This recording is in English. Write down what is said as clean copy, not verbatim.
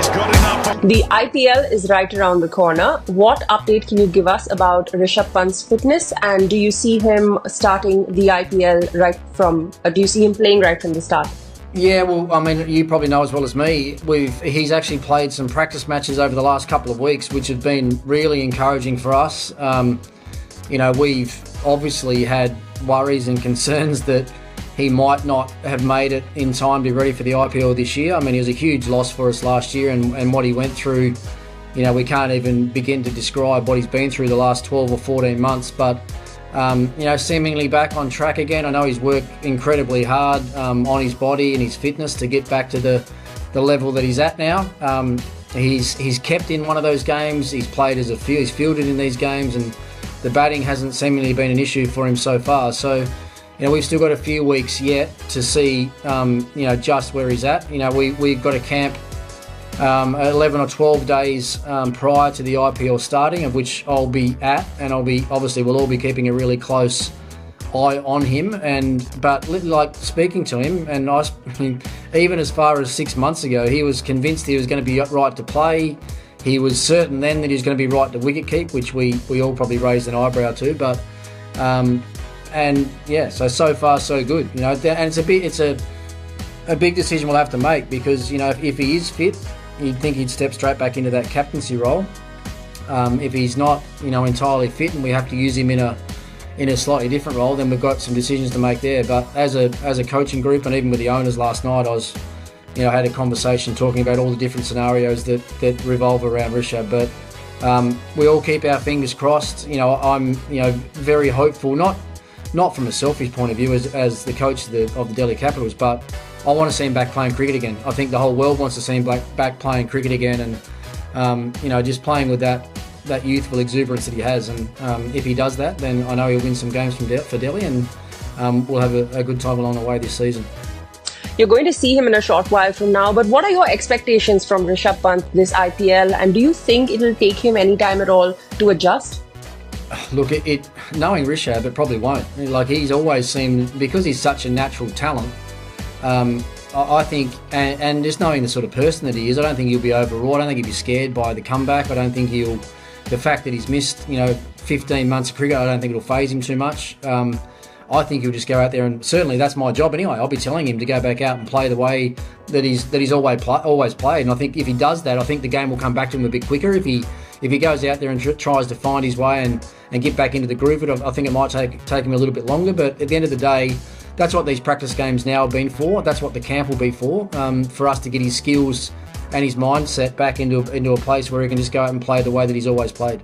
The IPL is right around the corner. What update can you give us about Rishab Pant's fitness, and do you see him starting the IPL do you see him playing right from the start? Yeah, well, I mean, you probably know as well as me, he's actually played some practice matches over the last couple of weeks, which have been really encouraging for us. We've obviously had worries and concerns that he might not have made it in time to be ready for the IPL this year. I mean, he was a huge loss for us last year, and what he went through, we can't even begin to describe what he's been through the last 12 or 14 months. But, seemingly back on track again. I know he's worked incredibly hard on his body and his fitness to get back to the level that he's at now. He's kept in one of those games. He's played he's fielded in these games, and the batting hasn't seemingly been an issue for him so far. So, we've still got a few weeks yet to see, just where he's at. We've got a camp 11 or 12 days prior to the IPL starting, of which I'll be at, and we'll all be keeping a really close eye on him. But like speaking to him, and even as far as 6 months ago, he was convinced he was going to be right to play. He was certain then that he was going to be right to wicket keep, which we all probably raised an eyebrow to, but. So far so good, and it's a big decision we'll have to make, because if he is fit, you'd think he'd step straight back into that captaincy role. If he's not, entirely fit, and we have to use him in a slightly different role, then we've got some decisions to make there. But as a coaching group, and even with the owners last night, I was, had a conversation talking about all the different scenarios that revolve around Rishab. But we all keep our fingers crossed. I'm very hopeful, not from a selfish point of view as the coach of the Delhi Capitals, but I want to see him back playing cricket again. I think the whole world wants to see him back playing cricket again, and just playing with that youthful exuberance that he has. And if he does that, then I know he'll win some games for Delhi, and we'll have a good time along the way this season. You're going to see him in a short while from now, but what are your expectations from Rishab Pant this IPL, and do you think it'll take him any time at all to adjust? Look, knowing Rishab, it probably won't. Like, he's always seemed, because he's such a natural talent, I think, and just knowing the sort of person that he is, I don't think he'll be overawed. I don't think he'll be scared by the comeback. I don't think the fact that he's missed, 15 months of cricket, I don't think it'll faze him too much. I think he'll just go out there, and certainly that's my job anyway. I'll be telling him to go back out and play the way that he's always played. And I think if he does that, I think the game will come back to him a bit quicker. If he goes out there and tries to find his way and get back into the groove of it, I think it might take him a little bit longer. But at the end of the day, that's what these practice games now have been for. That's what the camp will be for us to get his skills and his mindset back into a place where he can just go out and play the way that he's always played.